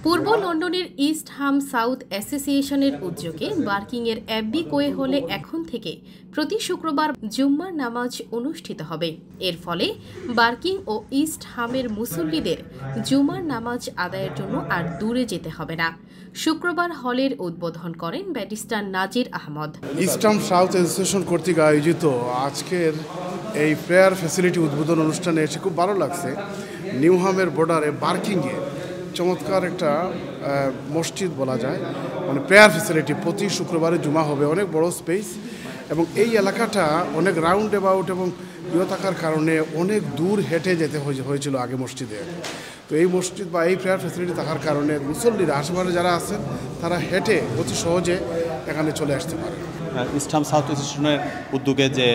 পূর্ব লন্ডনের ইস্ট হাম সাউথ অ্যাসোসিয়েশনের উদ্যোগে বার্কিংয়ের অ্যাব্বি কোয়ে হলে এখন থেকে প্রতি শুক্রবার জুম্মার নামাজ অনুষ্ঠিত হবে। এর ফলে বার্কিং ও ইস্ট হামের মুসল্লিদের জুমার নামাজ আদায়ের জন্য আর দূরে যেতে হবে না। শুক্রবার হলের উদ্বোধন করেন ব্যারিস্টার নাজির আহমদ। ইস্ট হাম সাউথ অ্যাসোসিয়েশন কর্তৃক আয়োজিত আজকের এই প্রেয়ার ফ্যাসিলিটি উদ্বোধন অনুষ্ঠানে এসে খুব ভালো লাগছে। নিউহামের বর্ডারে বার্কিংয়ে চমৎকার একটা মসজিদ বলা যায়, মানে প্রেয়ার ফ্যাসিলিটি প্রতি শুক্রবারে জুমা হবে, অনেক বড় স্পেস এবং এই এলাকাটা অনেক রাউন্ড অ্যাবাউট এবং থাকার কারণে অনেক দূর হেঁটে যেতে হয়েছিল আগে মসজিদে। তো এই মসজিদ বা এই প্রেয়ার ফ্যাসিলিটি থাকার কারণে মুসল্লিরা আশেপাশে যারা আছেন তারা হেঁটে অতি সহজে এখানে চলে আসতে পারে। ইস্ট হাম সাউথ অ্যাসোসিয়েশনের উদ্যোগে যে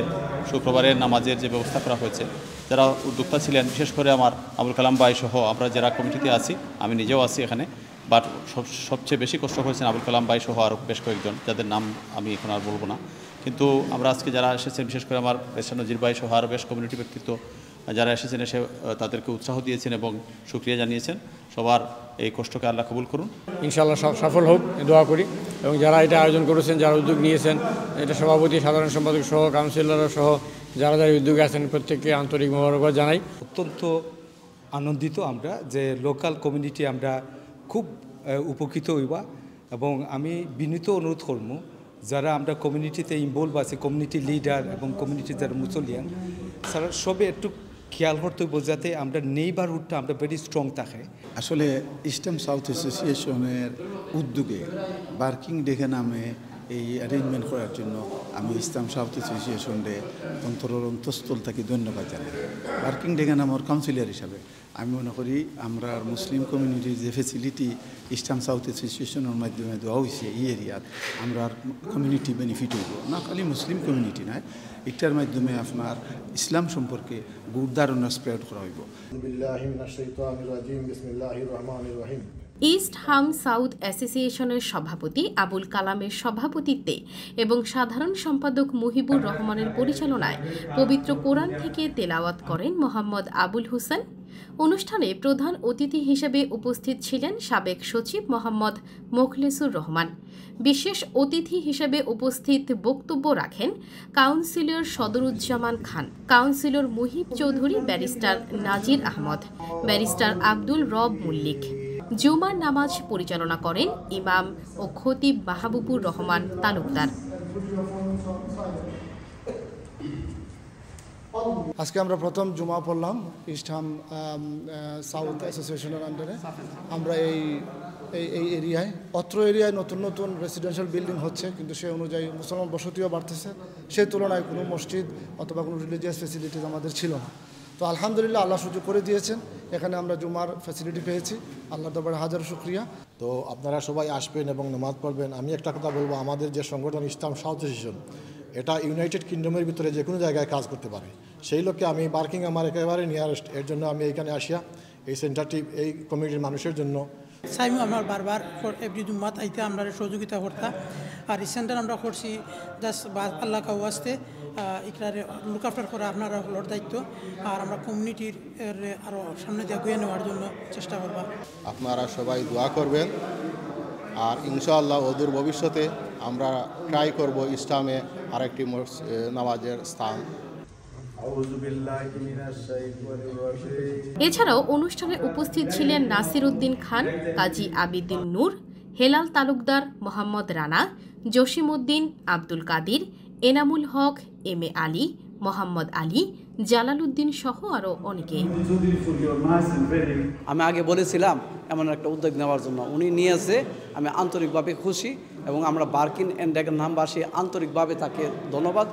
শুক্রবারের নামাজের যে ব্যবস্থা করা হয়েছে, যারা উদ্যোক্তা ছিলেন, বিশেষ করে আমার আবুল কালাম ভাই সহ আমরা যারা কমিটিতে আছি, আমি নিজেও আছি এখানে, বাট সবচেয়ে বেশি কষ্ট করেছেন আবুল কালাম ভাই সহ আরও বেশ কয়েকজন, যাদের নাম আমি এখন আর বলবো না। কিন্তু আমরা আজকে যারা এসেছেন, বিশেষ করে আমার ব্যারিস্টার নাজির ভাই সহ আরও বেশ কমিউনিটি ব্যক্তিত্ব যারা এসেছেন, এসে তাদেরকে উৎসাহ দিয়েছেন এবং শুকরিয়া জানিয়েছেন। সবার এই কষ্টকে আল্লাহ কবুল করুন, ইনশাআল্লাহ সফল হোক দোয়া করি। এবং যারা এটা আয়োজন করেছেন, যারা উদ্যোগ নিয়েছেন, এটা সভাপতি, সাধারণ সম্পাদক সহ কাউন্সিলর সহ যারা যারা উদ্যোগে আছেন প্রত্যেককে আন্তরিক মোবারকবাদ জানাই। অত্যন্ত আনন্দিত আমরা যে লোকাল কমিউনিটি আমরা খুব উপকৃত হইবা, এবং আমি বিনীত অনুরোধ করবো যারা আমরা কমিউনিটিতে ইনভলভ আছে, কমিউনিটি লিডার এবং কমিউনিটির যারা মুসলিয়ান, তারা সবে একটু খেয়াল করতে হইব যাতে আমরা নেইবারহুডটা আমরা ভেরি স্ট্রং থাকে। আসলে ইস্ট হাম সাউথ অ্যাসোসিয়েশনের উদ্যোগে বার্কিং ডে নামে এই অ্যারেঞ্জমেন্ট করার জন্য আমি ইস্ট হাম সাউথ অ্যাসোসিয়েশনে অন্তঃস্থল থেকে ধন্যবাদ জানাই। বার্কিং ডে আমার কাউন্সিলর হিসাবে আমি মনে করি আমরা মুসলিম কমিউনিটির যে ফেসিলিটি ইস্ট হাম সাউথ অ্যাসোসিয়েশনের মাধ্যমে দেওয়া হয়েছে এই এরিয়ার, আমরা কমিউনিটি বেনিফিট হইব, না খালি মুসলিম কমিউনিটি নয়, এটার মাধ্যমে আপনার ইসলাম সম্পর্কে গুড ধারণা স্প্রেড করা হইব। ইস্ট হাম সাউথ অ্যাসোসিয়েশনের সভাপতি আবুল কালামের সভাপতিত্বে এবং সাধারণ সম্পাদক মুহিবুর রহমানের পরিচালনায় পবিত্র কোরআন থেকে তেলাওয়াত করেন মোহাম্মদ আবুল হোসেন। অনুষ্ঠানে প্রধান অতিথি হিসেবে উপস্থিত ছিলেন সাবেক সচিব মোহাম্মদ মোখলেসুর রহমান। বিশেষ অতিথি হিসেবে উপস্থিত বক্তব্য রাখেন কাউন্সিলর সদরুজ্জামান খান, কাউন্সিলর মুহিব চৌধুরী, ব্যারিস্টার নাজির আহমদ, ব্যারিস্টার আব্দুল রব মল্লিক। জুমার নামাজ পরিচালনা করেন ইমাম ও খতিব মাহবুবুর রহমান তালুকদার। আজকে আমরা প্রথম জুমা পড়লাম ইস্ট হাম সাউথ অ্যাসোসিয়েশনের আন্ডারে। আমরা এই এরিয়ায়, অত্র এরিয়ায় নতুন নতুন রেসিডেন্সিয়াল বিল্ডিং হচ্ছে, কিন্তু সেই অনুযায়ী মুসলমান বসতিও বাড়তেছে। সেই তুলনায় কোনো মসজিদ অথবা কোনো রিলিজিয়াস ফেসিলিটিস আমাদের ছিল না। তো আলহামদুলিল্লাহ আল্লাহ সুযোগ করে দিয়েছেন, এখানে আমরা জুমার ফ্যাসিলিটি পেয়েছি। আল্লাহর দরবারে হাজার শুকরিয়া। তো আপনারা সবাই আসবেন এবং নামাজ পড়বেন। আমি একটা কথা বলবো, আমাদের যে সংগঠন ইস্ট হাম সাউথ অ্যাসোসিয়েশন, এটা ইউনাইটেড কিংডমের ভিতরে যে কোনো জায়গায় কাজ করতে পারে। সেই লক্ষ্যে আমি বার্কিং আমার একেবারে নিয়ারেস্ট, এর জন্য আমি এইখানে আসিয়া এই সেন্টারটি এই কমিউনিটির মানুষের জন্য সাইমু আমার বারবার এভরি জুম্মাত আইতে আমরা সহযোগিতা করতাম। আর এই সেন্টার আমরা করছি জাস্ট আল্লাহ কাউ আসতে এখানে লুক আফটার করা আপনারা হলোর দায়িত্ব, আর আমরা কমিউনিটির আরও সামনে দিয়ে এগিয়ে নেওয়ার জন্য চেষ্টা করব। আপনারা সবাই দোয়া করবেন, আর ইনশাআল্লাহ অদূর ভবিষ্যতে আমরা ট্রাই করব ইস্ট হামে আরেকটি নামাজের স্থান। এছাড়াও অনুষ্ঠানে উপস্থিত ছিলেন নাসির উদ্দিন খান, কাজী আবিদিন নূর, হেলাল তালুকদার, মোহাম্মদ রানা, জসিম উদ্দিন, আব্দুল কাদির, এনামুল হক, এম এ আলী, মোহাম্মদ আলী, জালাল উদ্দিন সহ আরও অনেকে। আমি আগে বলেছিলাম এমন একটা উদ্যোগ নেওয়ার জন্য, উনি নিয়েছে, আমি আন্তরিকভাবে খুশি এবং আমরা বার্কিং অ্যান্ড ড্যাগন নামবাসী আন্তরিকভাবে তাকে ধন্যবাদ।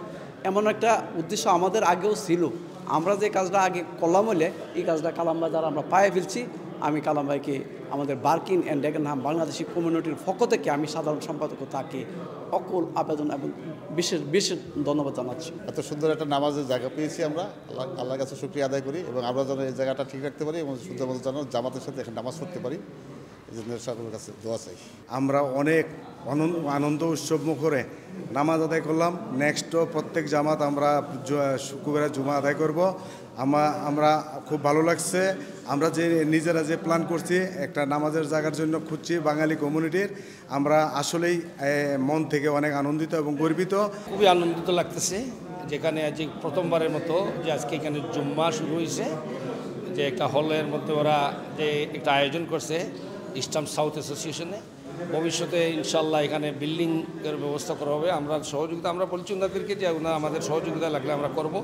এমন একটা উদ্দেশ্য আমাদের আগেও ছিল, আমরা যে কাজটা আগে করলাম হলে এই কাজটা কালাম ভাই দ্বারা আমরা পায়ে ফেলছি। আমি কালাম ভাইকে আমাদের বার্কিং অ্যান্ড ড্যাগন নাম বাংলাদেশি কমিউনিটির পক্ষ থেকে আমি সাধারণ সম্পাদক তাকে অকল আবেদন এবং বিশেষ বিশেষ ধন্যবাদ জানাচ্ছি। এত সুন্দর একটা নামাজের জায়গা পেয়েছি আমরা, আল্লাহর কাছে শুকরিয়া আদায় করি এবং আমরা যেন এই জায়গাটা ঠিক রাখতে পারি এবং সুন্দর মতো যেন জামাতের সাথে এখানে নামাজ পড়তে পারি, এই জন্য সকলের কাছে দোয়া চাই। আমরা অনেক আনন্দ উৎসব মুখরে নামাজ আদায় করলাম। নেক্সটও প্রত্যেক জামাত আমরা শুক্রবারে জুমা আদায় করব। আমরা খুব ভালো লাগছে। আমরা যে নিজেরা যে প্ল্যান করছি একটা নামাজের জায়গার জন্য খুঁজছি বাঙালি কমিউনিটির, আমরা আসলেই মন থেকে অনেক আনন্দিত এবং গর্বিত। খুবই আনন্দিত লাগতেছে যেখানে আজ প্রথমবারের মতো যে আজকে এখানে জুম্মা শুরু হয়েছে, যে একটা হলের মধ্যে ওরা যে একটা আয়োজন করছে ইস্টার্ন সাউথ অ্যাসোসিয়েশনে। ভবিষ্যতে ইনশাল্লাহ এখানে বিল্ডিংয়ের ব্যবস্থা করা হবে। আমরা সহযোগিতা আমরা বলছি ওনাদেরকে যে আমাদের সহযোগিতা লাগলে আমরা করব।